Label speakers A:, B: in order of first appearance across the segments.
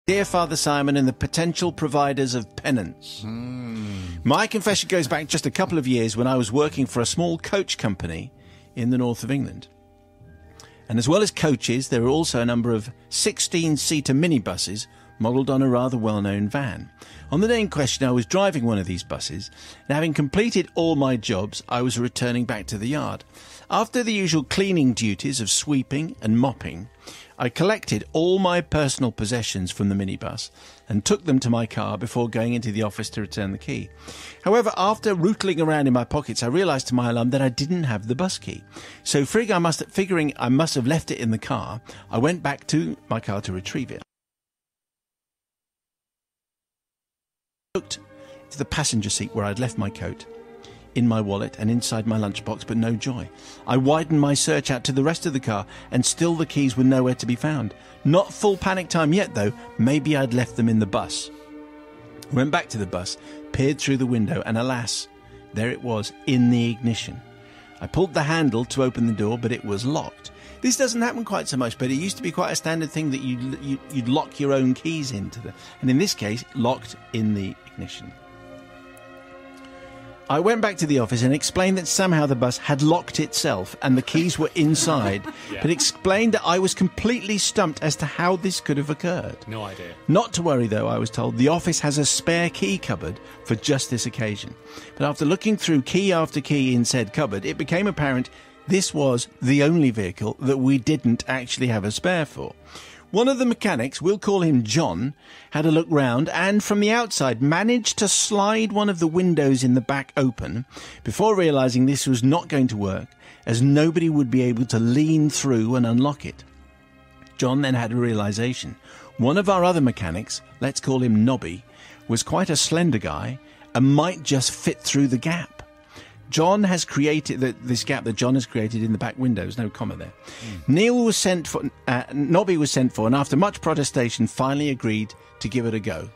A: Dear Father Simon and the potential providers of penance. My confession goes back just a couple of years when I was working for a small coach company in the north of England. And as well as coaches, there were also a number of 16-seater minibuses modelled on a rather well-known van. On the day in question, I was driving one of these buses, and having completed all my jobs, I was returning back to the yard. After the usual cleaning duties of sweeping and mopping, I collected all my personal possessions from the minibus and took them to my car before going into the office to return the key. However, after rootling around in my pockets, I realised to my alarm that I didn't have the bus key. So figuring I must have left it in the car, I went back to my car to retrieve it. I looked to the passenger seat where I'd left my coat, in my wallet and inside my lunchbox, but no joy. I widened my search out to the rest of the car, and still the keys were nowhere to be found. Not full panic time yet, though. Maybe I'd left them in the bus. I went back to the bus, peered through the window, and alas, there it was, in the ignition. I pulled the handle to open the door, but it was locked. This doesn't happen quite so much, but it used to be quite a standard thing that you'd lock your own keys into and in this case, locked in the ignition. I went back to the office and explained that somehow the bus had locked itself and the keys were inside, but explained that I was completely stumped as to how this could have occurred.
B: No idea.
A: Not to worry, though, I was told. The office has a spare key cupboard for just this occasion. But after looking through key after key in said cupboard, it became apparent this was the only vehicle that we didn't actually have a spare for. One of the mechanics, we'll call him John, had a look round and from the outside managed to slide one of the windows in the back open before realising this was not going to work, as nobody would be able to lean through and unlock it. John then had a realisation. One of our other mechanics, let's call him Nobby, was quite a slender guy and might just fit through the gap. John has created this gap that John has created in the back windows. No comma there. Nobby was sent for, and after much protestation, finally agreed to give it a go.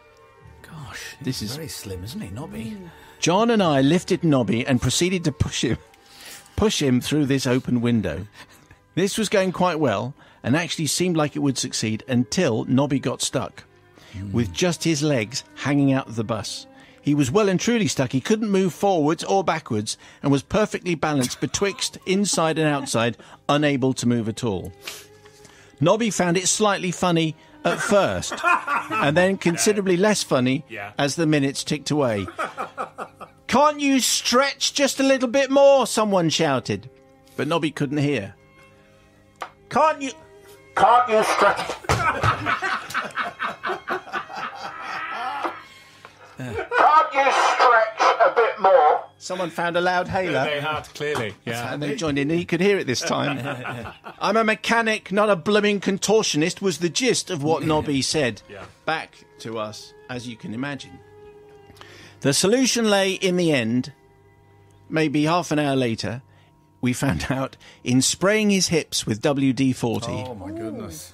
C: Gosh, this is very slim, isn't he, Nobby?
A: John and I lifted Nobby and proceeded to push him through this open window. This was going quite well and actually seemed like it would succeed until Nobby got stuck, with just his legs hanging out of the bus. He was well and truly stuck. He couldn't move forwards or backwards and was perfectly balanced betwixt inside and outside, unable to move at all. Nobby found it slightly funny at first and then considerably less funny as the minutes ticked away. "Can't you stretch just a little bit more?" someone shouted. But Nobby couldn't hear. Can't you stretch? Can't you stretch a bit more? Someone found a loud hailer.
B: They had, clearly. Yeah.
A: And they joined in, and he could hear it this time. "I'm a mechanic, not a blooming contortionist," was the gist of what Nobby said back to us, as you can imagine. The solution lay in the end, maybe half an hour later, we found out, in spraying his hips with WD-40.
C: Oh, my goodness.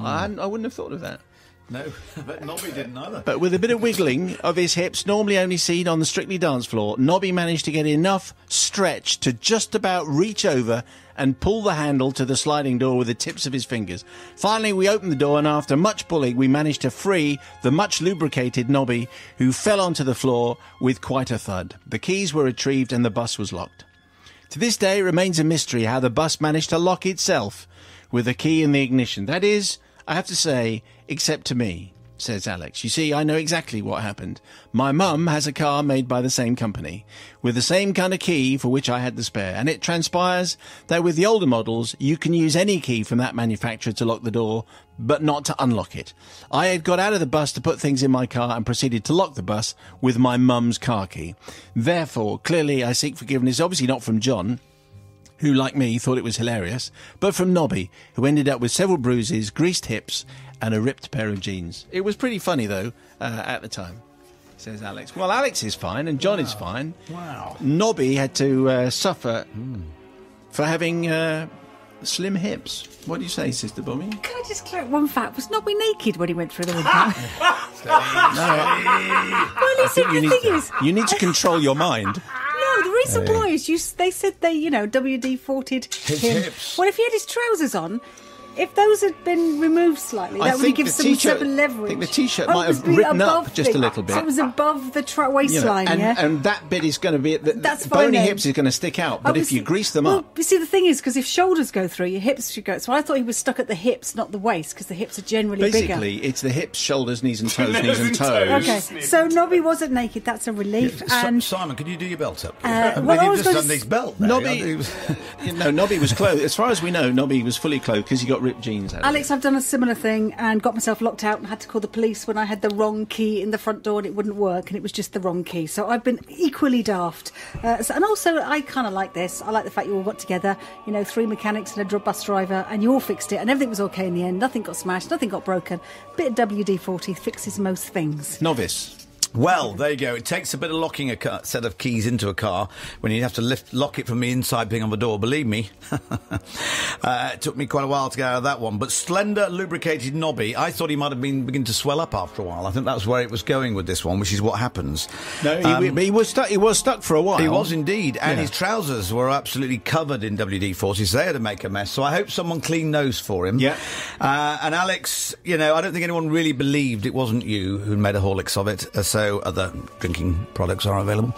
A: I wouldn't have thought of that.
C: No, but Nobby didn't either.
A: But with a bit of wiggling of his hips, normally only seen on the Strictly Dance floor, Nobby managed to get enough stretch to just about reach over and pull the handle to the sliding door with the tips of his fingers. Finally, we opened the door, and after much pulling, we managed to free the much lubricated Nobby, who fell onto the floor with quite a thud. The keys were retrieved and the bus was locked. To this day, it remains a mystery how the bus managed to lock itself with a key in the ignition. That is, I have to say, except to me, says Alex. You see, I know exactly what happened. My mum has a car made by the same company, with the same kind of key for which I had the spare, and it transpires that with the older models, you can use any key from that manufacturer to lock the door, but not to unlock it. I had got out of the bus to put things in my car and proceeded to lock the bus with my mum's car key. Therefore, clearly I seek forgiveness, obviously not from John, who, like me, thought it was hilarious, but from Nobby, who ended up with several bruises, greased hips, and a ripped pair of jeans. It was pretty funny, though, at the time, says Alex. Well, Alex is fine, and John is fine.
C: Wow.
A: Nobby had to suffer for having slim hips. What do you say, Sister Bobby?
D: Can I just clear up one fact? Was Nobby naked when he went through the window?
A: You need to control your mind.
D: No, the reason why is they said they, WD-40'd
C: his
D: him.
C: hips.
D: Well, if he had his trousers on, If those had been removed slightly, that would give some leverage.
A: I think the T-shirt might have written up just a little bit.
D: So it was above the waistline,
A: and that bit is going to be...
D: That's
A: bony
D: fine,
A: hips is going to stick out, but if you grease them up...
D: You see, the thing is, because if shoulders go through, your hips should go... So I thought he was stuck at the hips, not the waist, because the hips are generally bigger.
A: Basically, it's the hips, shoulders, knees and toes, knees and toes.
D: Okay, so Nobby wasn't naked, that's a relief. And
C: Simon, can you do your belt up?
D: Well,
C: you've just done this belt there.
A: Nobby was clothed. As far as we know, Nobby was fully clothed because he got ripped jeans out.
D: Alex, I've done a similar thing and got myself locked out and had to call the police when I had the wrong key in the front door and it wouldn't work and it was just the wrong key. So I've been equally daft. And also, I kind of like this. I like the fact you all got together, 3 mechanics and a drug bus driver, and you all fixed it and everything was okay in the end. Nothing got smashed, nothing got broken. Bit of WD-40 fixes most things.
A: Novice.
C: Well, there you go. It takes a bit of locking a set of keys into a car when you have to lock it from the inside being on the door. Believe me, it took me quite a while to get out of that one. But slender, lubricated Nobby, I thought he might have been beginning to swell up after a while. I think that's where it was going with this one, which is what happens.
A: No, he was stuck. He was stuck for a while.
C: He was indeed, and his trousers were absolutely covered in WD-40, so they had to make a mess. So I hope someone cleaned those for him.
A: Yeah.
C: And Alex, I don't think anyone really believed it wasn't you who made a Horlicks of it. So other drinking products are available.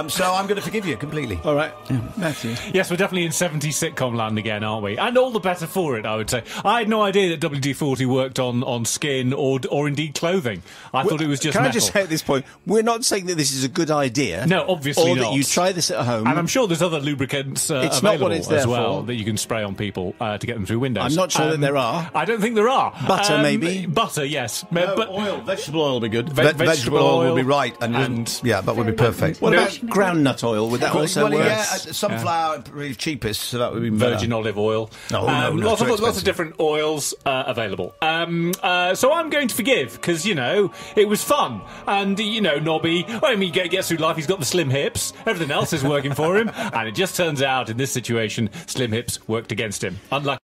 C: So I'm going to forgive you completely.
A: All right. Yeah. Matthew.
B: Yes, we're definitely in 70s sitcom land again, aren't we? And all the better for it, I would say. I had no idea that WD-40 worked on skin or indeed clothing. I thought it was just metal.
A: Can I just say at this point, we're not saying that this is a good idea.
B: No, obviously not.
A: Or that you try this at home.
B: And I'm sure there's other lubricants
A: it's
B: available
A: not what it's there
B: as well
A: for.
B: that you can spray on people to get them through windows.
A: I'm not sure that there are.
B: I don't think there are.
A: Butter, maybe?
B: Butter, yes.
C: No,
B: but
C: oil. Vegetable oil would be good.
B: Vegetable oil
C: would be right. And yeah, that would be perfect.
A: What about groundnut oil? Would that also work?
C: Yeah, sunflower probably cheapest, so that would be better.
B: Virgin olive oil.
C: Lots
B: of different oils available. So I'm going to forgive because it was fun, and Nobby. He gets through life. He's got the slim hips. Everything else is working for him, and it just turns out in this situation, slim hips worked against him. Unlike